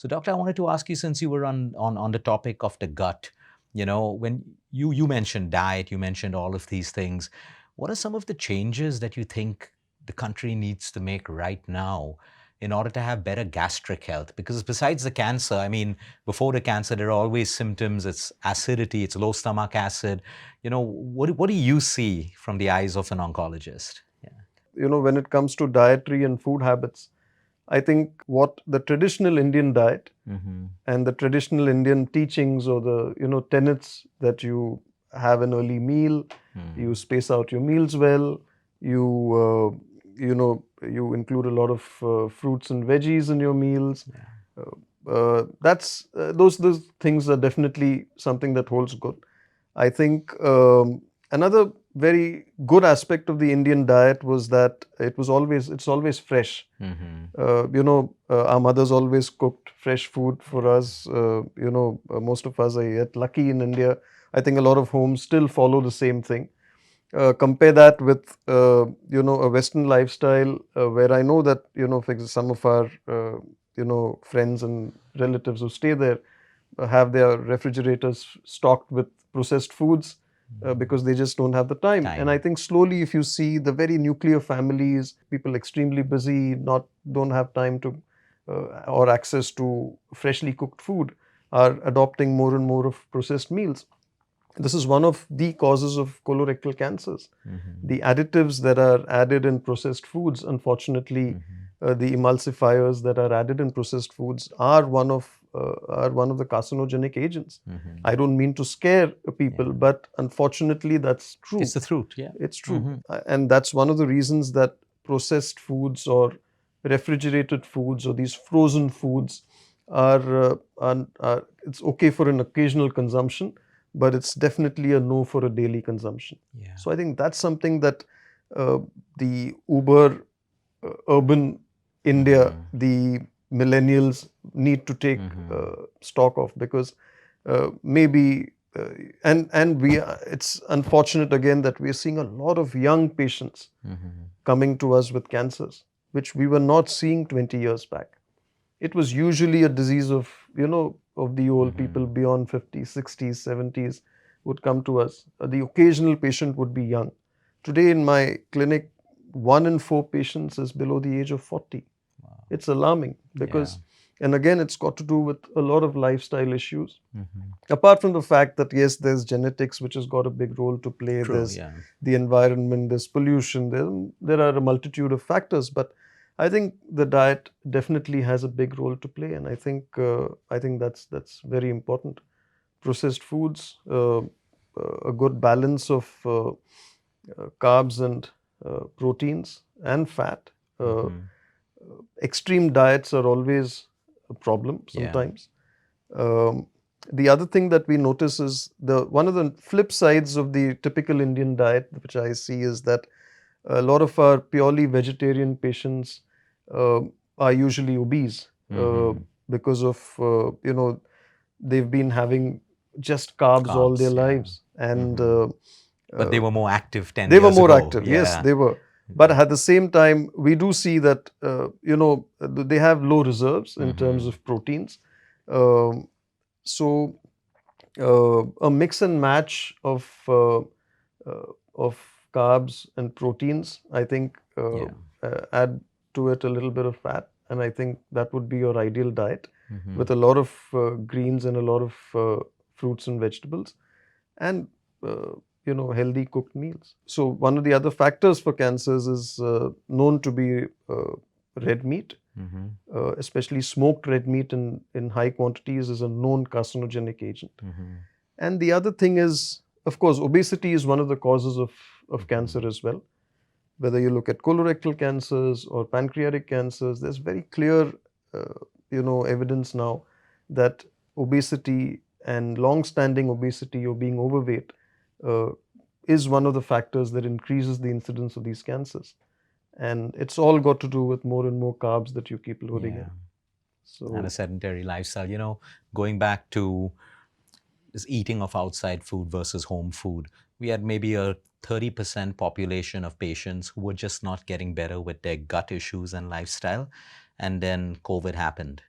So, doctor, I wanted to ask you, since you were on the topic of the gut, when you mentioned diet, you mentioned all of these things. What are some of the changes that you think the country needs to make right now in order to have better gastric health? Because besides the cancer, I mean, before the cancer, there are always symptoms. It's acidity, it's low stomach acid. What do you see from the eyes of an oncologist? Yeah. When it comes to dietary and food habits, I think what the traditional Indian diet Mm-hmm. and the traditional Indian teachings, or the tenets that you have an early meal, you space out your meals well, you you include a lot of fruits and veggies in your meals. That's those things are definitely something that holds good. I think another very good aspect of the Indian diet was that it's always fresh. Our mothers always cooked fresh food for us. Most of us are yet lucky in India. I think a lot of homes still follow the same thing. Compare that with a Western lifestyle, where I know that for example, some of our friends and relatives who stay there have their refrigerators stocked with processed foods, because they just don't have the time. And I think slowly, if you see the very nuclear families, people extremely busy, don't have time to or access to freshly cooked food, are adopting more and more of processed meals. This is one of the causes of colorectal cancers. The additives that are added in processed foods, unfortunately, the emulsifiers that are added in processed foods are one of the carcinogenic agents. I don't mean to scare people, but unfortunately, that's true. It's the truth, yeah. It's true. And that's one of the reasons that processed foods or refrigerated foods or these frozen foods are it's okay for an occasional consumption, but it's definitely a no for a daily consumption. Yeah. So I think that's something that the uber urban India, the millennials need to take stock of, because maybe and it's unfortunate again that we are seeing a lot of young patients coming to us with cancers, which we were not seeing 20 years back. It was usually a disease of of the old people beyond 50s, 60s, 70s would come to us. The occasional patient would be young. Today in my clinic, 1 in 4 patients is below the age of 40. Wow. It's alarming because, and again, it's got to do with a lot of lifestyle issues. Apart from the fact that, yes, there's genetics, which has got a big role to play. True, there's the environment, there's pollution, there are a multitude of factors, but I think the diet definitely has a big role to play, and I think that's very important. Processed foods, a good balance of carbs and proteins and fat. Extreme diets are always a problem sometimes. The other thing that we notice is one of the flip sides of the typical Indian diet, which I see, is that a lot of our purely vegetarian patients are usually obese because of they've been having just carbs all their lives, and but they were more active 10 they years were more ago. active. Yes, they were. But at the same time, we do see that they have low reserves in terms of proteins. So a mix and match of carbs and proteins, I think, add to it a little bit of fat, and I think that would be your ideal diet, with a lot of greens and a lot of fruits and vegetables, and healthy cooked meals. So one of the other factors for cancers is known to be red meat. Especially smoked red meat in high quantities is a known carcinogenic agent. And the other thing is, of course, obesity is one of the causes of cancer as well. Whether you look at colorectal cancers or pancreatic cancers, there's very clear evidence now that obesity and long-standing obesity or being overweight is one of the factors that increases the incidence of these cancers. And it's all got to do with more and more carbs that you keep loading in. So, and a sedentary lifestyle. Going back to this eating of outside food versus home food, we had maybe a 30% population of patients who were just not getting better with their gut issues and lifestyle. And then COVID happened.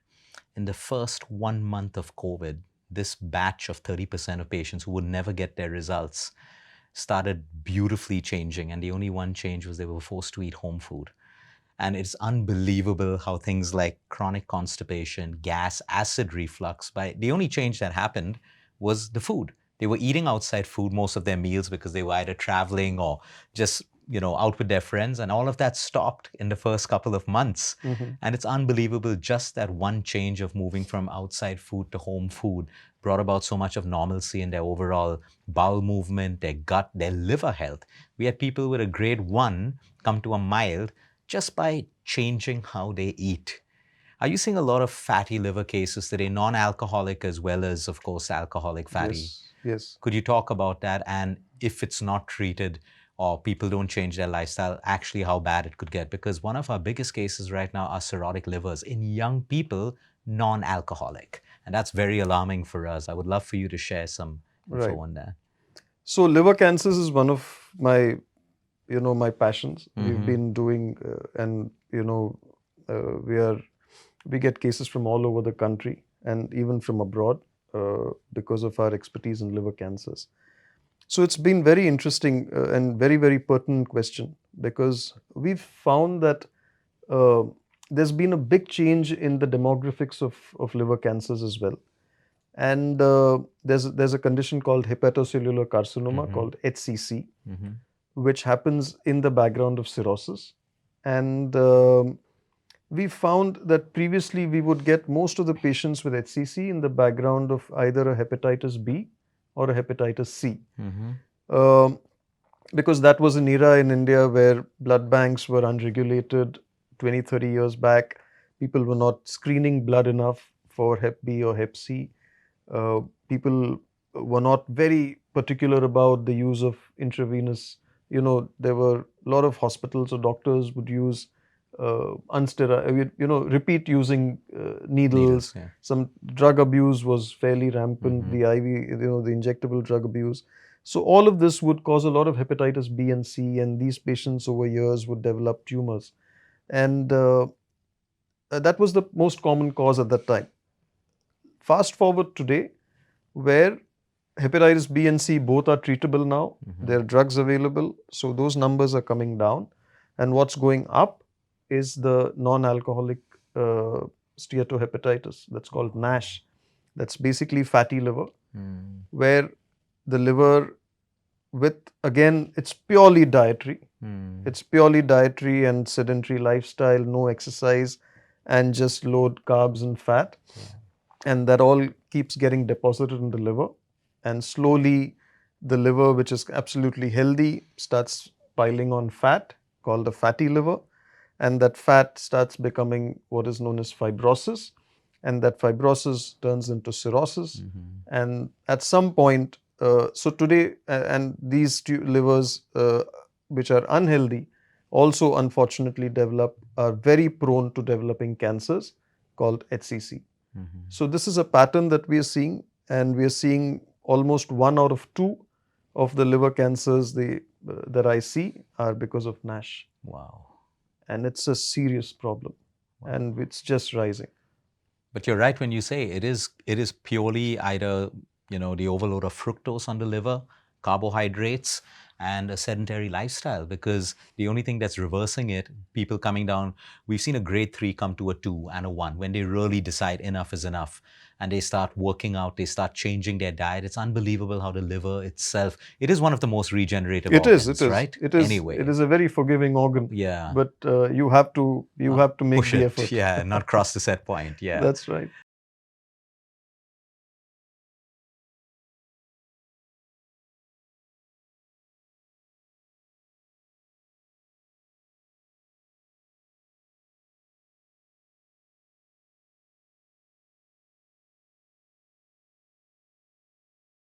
in the first 1 month of COVID, this batch of 30% of patients who would never get their results started beautifully changing. And the only one change was they were forced to eat home food. And it's unbelievable how things like chronic constipation, gas, acid reflux, the only change that happened was the food. They were eating outside food most of their meals because they were either traveling or just, out with their friends. And all of that stopped in the first couple of months. And it's unbelievable, just that one change of moving from outside food to home food brought about so much of normalcy in their overall bowel movement, their gut, their liver health. We had people with a grade 1 come to a mild just by changing how they eat. Are you seeing a lot of fatty liver cases today, non-alcoholic as well as, of course, alcoholic fatty? Yes, yes. Could you talk about that? And if it's not treated or people don't change their lifestyle, actually how bad it could get? Because one of our biggest cases right now are cirrhotic livers in young people, non-alcoholic. And that's very alarming for us. I would love for you to share some info on that. So liver cancers is one of my, my passions. We've been doing, and we get cases from all over the country and even from abroad because of our expertise in liver cancers. So it's been very interesting and very, very pertinent question, because we've found that there's been a big change in the demographics of liver cancers as well. And there's a condition called hepatocellular carcinoma, called HCC, which happens in the background of cirrhosis. And we found that previously we would get most of the patients with HCC in the background of either a hepatitis B or a hepatitis C. Because that was an era in India where blood banks were unregulated 20, 30 years back. People were not screening blood enough for Hep B or Hep C. People were not very particular about the use of intravenous. There were a lot of hospitals or doctors would use unsterile, repeat using needles. Some drug abuse was fairly rampant, the IV, the injectable drug abuse. So all of this would cause a lot of hepatitis B and C, and these patients over years would develop tumors. And that was the most common cause at that time. Fast forward today, where hepatitis B and C both are treatable now. There are drugs available, so those numbers are coming down. And what's going up is the non-alcoholic steatohepatitis, that's called NASH. That's basically fatty liver, where the liver again, it's purely dietary. It's purely dietary and sedentary lifestyle, no exercise, and just load carbs and fat. And that all keeps getting deposited in the liver. And slowly, the liver, which is absolutely healthy, starts piling on fat, called the fatty liver. And that fat starts becoming what is known as fibrosis. And that fibrosis turns into cirrhosis. And at some point, so today, and these livers, which are unhealthy, also unfortunately are very prone to developing cancers called HCC. So this is a pattern that we are seeing, and we are seeing almost 1 out of 2 of the liver cancers that I see are because of NASH. Wow. And it's a serious problem, and it's just rising. But you're right when you say it is purely either the overload of fructose on the liver, carbohydrates, and a sedentary lifestyle, because the only thing that's reversing it, people coming down, we've seen a grade 3 come to a 2 and a 1 when they really decide enough is enough and they start working out, they start changing their diet. It's unbelievable how the liver itself, it is one of the most regenerative organs, right? It is. Anyway. It is a very forgiving organ. Yeah. But you have to make the effort. Yeah, not cross the set point. Yeah. That's right.